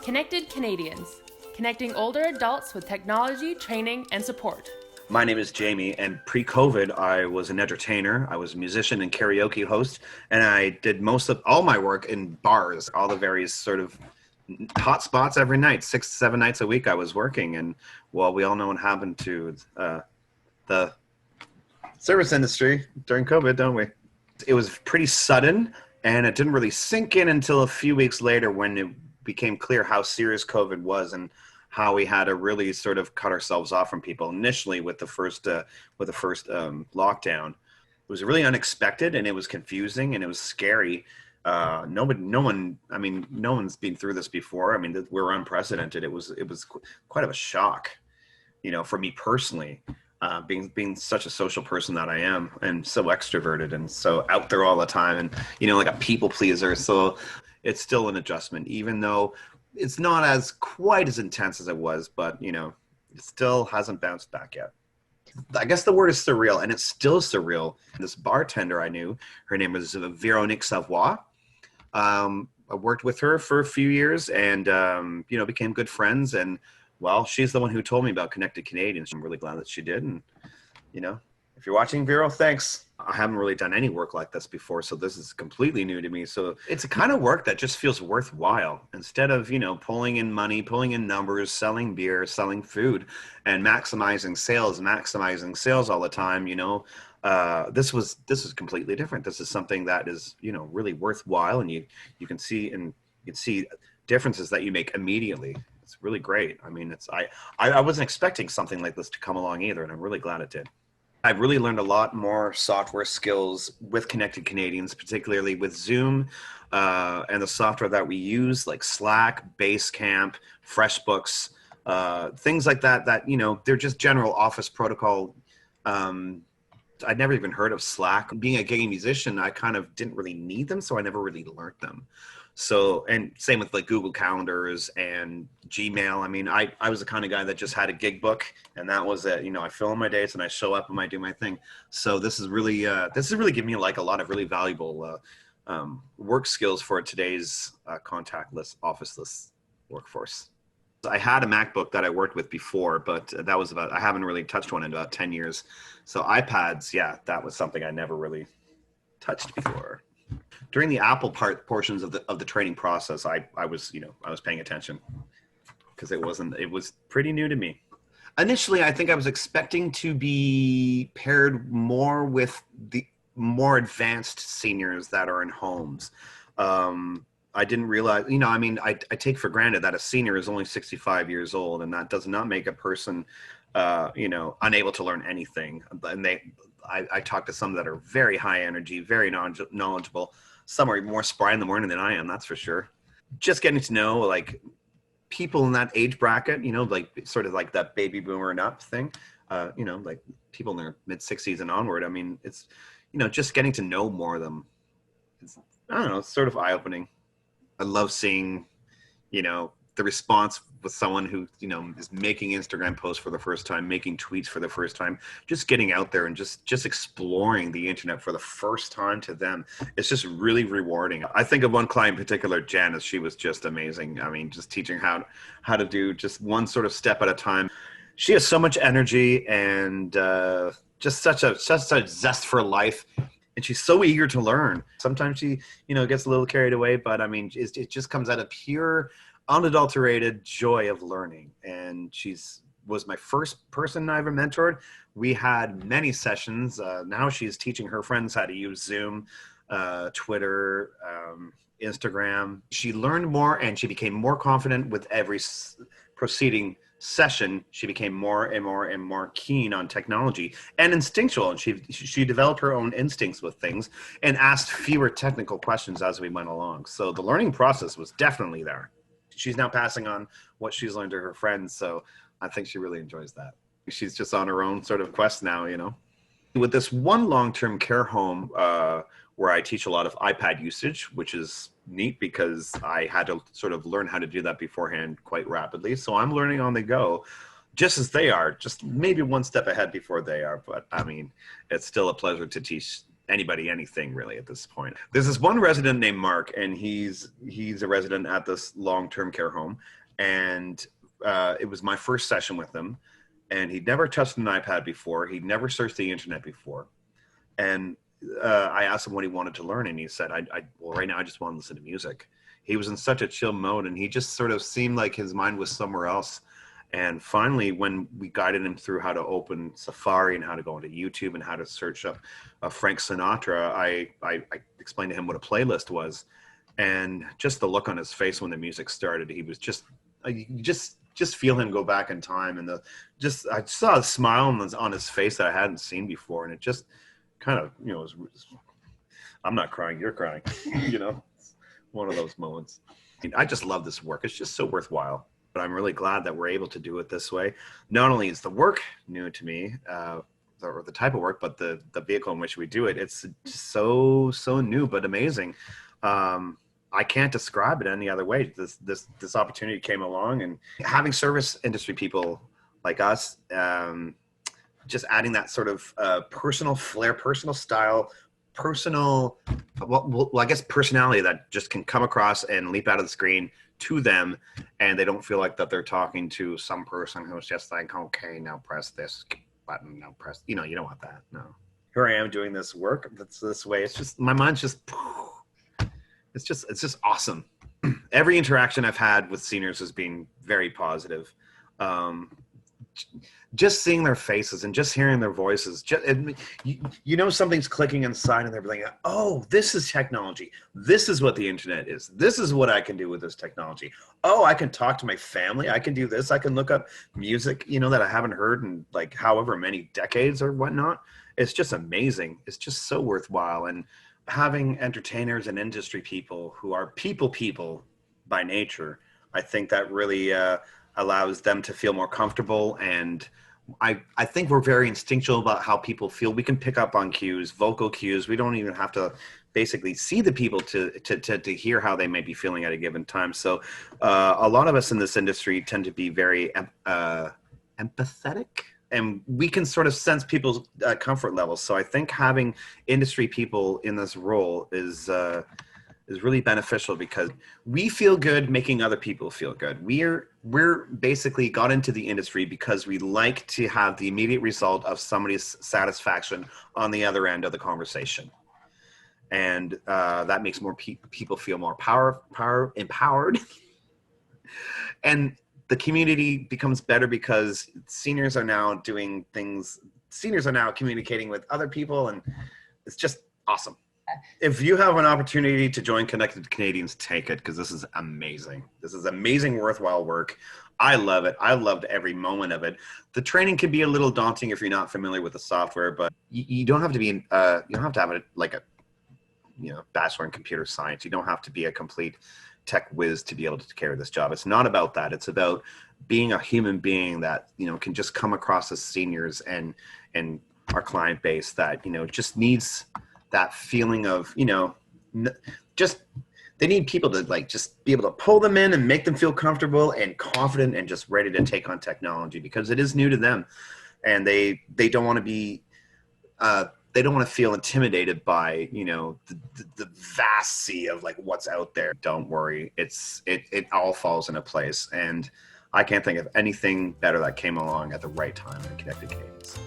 Connected Canadians, connecting older adults with technology, training, and support. My name is Jamie, and pre-COVID, I was an entertainer. I was a musician and karaoke host, and I did most of all my work in bars, all the various sort of hot spots every night, 6 to 7 nights a week I was working. And well, we all know what happened to the service industry during COVID, don't we? It was pretty sudden, and it didn't really sink in until a few weeks later when it became clear how serious COVID was and how we had to really sort of cut ourselves off from people initially with the first lockdown. It was really unexpected, and it was confusing, and it was scary. No one's been through this before. I mean, we're unprecedented. It was quite of a shock, for me personally, being such a social person that I am, and so extroverted and so out there all the time, and like a people pleaser. So it's still an adjustment, even though it's not as quite as intense as it was, but it still hasn't bounced back yet. I guess the word is surreal, and it's still surreal. This bartender I knew, her name was Veronique Savoie. I worked with her for a few years, and became good friends. And well, she's the one who told me about Connected Canadians. I'm really glad that she did. And if you're watching, Vero, thanks. I haven't really done any work like this before, so this is completely new to me. So it's a kind of work that just feels worthwhile. Instead of, pulling in money, pulling in numbers, selling beer, selling food, and maximizing sales all the time, this was completely different. This is something that is, really worthwhile, and you can see differences that you make immediately. It's really great. I mean, I wasn't expecting something like this to come along either, and I'm really glad it did. I've really learned a lot more software skills with Connected Canadians, particularly with Zoom and the software that we use, like Slack, Basecamp, FreshBooks, things like that, they're just general office protocol. I'd never even heard of Slack. Being a gigging musician, I kind of didn't really need them, so I never really learned them. So, and same with like Google Calendars and Gmail. I mean, I was the kind of guy that just had a gig book, and that was it. I fill in my dates and I show up and I do my thing. So this is really giving me like a lot of really valuable work skills for today's contactless, officeless workforce. I had a MacBook that I worked with before, but I haven't really touched one in about 10 years. So iPads, yeah, that was something I never really touched before. During the Apple portions of the training process, I was paying attention because it was pretty new to me. Initially, I think I was expecting to be paired more with the more advanced seniors that are in homes. I didn't realize, I take for granted that a senior is only 65 years old, and that does not make a person, unable to learn anything. And I talk to some that are very high energy, very knowledgeable. Some are more spry in the morning than I am, that's for sure. Just getting to know like people in that age bracket, like sort of like that baby boomer and up thing, like people in their mid 60s and onward. I mean, it's, just getting to know more of them. It's sort of eye-opening. I love seeing, the response with someone who, is making Instagram posts for the first time, making tweets for the first time, just getting out there and just exploring the internet for the first time to them. It's just really rewarding. I think of one client in particular, Janice. She was just amazing. I mean, just teaching how to do just one sort of step at a time. She has so much energy and just such a zest for life. And she's so eager to learn. Sometimes she, gets a little carried away, but I mean, it just comes out of pure, unadulterated joy of learning. And was my first person I ever mentored. We had many sessions. Now she's teaching her friends how to use Zoom, Twitter, Instagram. She learned more, and she became more confident with every proceeding session. She became more and more keen on technology and instinctual, and she developed her own instincts with things and asked fewer technical questions as we went along. So the learning process was definitely there. She's now passing on what she's learned to her friends, so I think she really enjoys that. She's just on her own sort of quest now, With this one long-term care home where I teach a lot of iPad usage, which is neat because I had to sort of learn how to do that beforehand quite rapidly. So I'm learning on the go, just as they are, just maybe one step ahead before they are. But I mean, it's still a pleasure to teach anybody anything really at this point. There's this one resident named Mark, and he's a resident at this long-term care home, and it was my first session with him, and he'd never touched an iPad before. He'd never searched the internet before, and I asked him what he wanted to learn, and he said, well, right now I just want to listen to music. He was in such a chill mode, and he just sort of seemed like his mind was somewhere else. And finally, when we guided him through how to open Safari and how to go into YouTube and how to search up Frank Sinatra, I explained to him what a playlist was. And just the look on his face when the music started, he was just feel him go back in time. And I saw a smile on his face that I hadn't seen before. And it just kind of, I'm not crying, you're crying, it's one of those moments. I just love this work. It's just so worthwhile. But I'm really glad that we're able to do it this way. Not only is the work new to me, or the type of work, but the vehicle in which we do it, it's so new but amazing. I can't describe it any other way. This opportunity came along, and having service industry people like us, just adding that sort of personal flair, personal style, personal, I guess personality that just can come across and leap out of the screen to them, and they don't feel like that they're talking to some person who's just like, okay, now press this button, now press, you don't want that. No. Here I am doing this work that's this way. It's just, my mind's just, it's just awesome. Every interaction I've had with seniors has been very positive. Just seeing their faces and just hearing their voices, something's clicking inside, and they're like, oh, this is technology. This is what the internet is. This is what I can do with this technology. Oh, I can talk to my family. I can do this. I can look up music, that I haven't heard in like however many decades or whatnot. It's just amazing. It's just so worthwhile. And having entertainers and industry people who are people by nature, I think that really allows them to feel more comfortable. And I think we're very instinctual about how people feel. We can pick up on cues, vocal cues. We don't even have to basically see the people to hear how they might be feeling at a given time. So a lot of us in this industry tend to be very empathetic, and we can sort of sense people's comfort levels. So I think having industry people in this role is really beneficial, because we feel good making other people feel good. We're basically got into the industry because we like to have the immediate result of somebody's satisfaction on the other end of the conversation. And that makes more people feel more power empowered. And the community becomes better because seniors are now doing things. Seniors are now communicating with other people, and it's just awesome. If you have an opportunity to join Connected Canadians, take it, because this is amazing. This is amazing, worthwhile work. I love it. I loved every moment of it. The training can be a little daunting if you're not familiar with the software, but you don't have to be, you don't have to have a bachelor in computer science. You don't have to be a complete tech whiz to be able to carry this job. It's not about that. It's about being a human being that, can just come across as seniors and our client base that, just needs that feeling of, just, they need people to just be able to pull them in and make them feel comfortable and confident and just ready to take on technology, because it is new to them, and they don't want to be, they don't want to feel intimidated by, the vast sea of what's out there. Don't worry. It all falls into place. And I can't think of anything better that came along at the right time in Connected Canadians.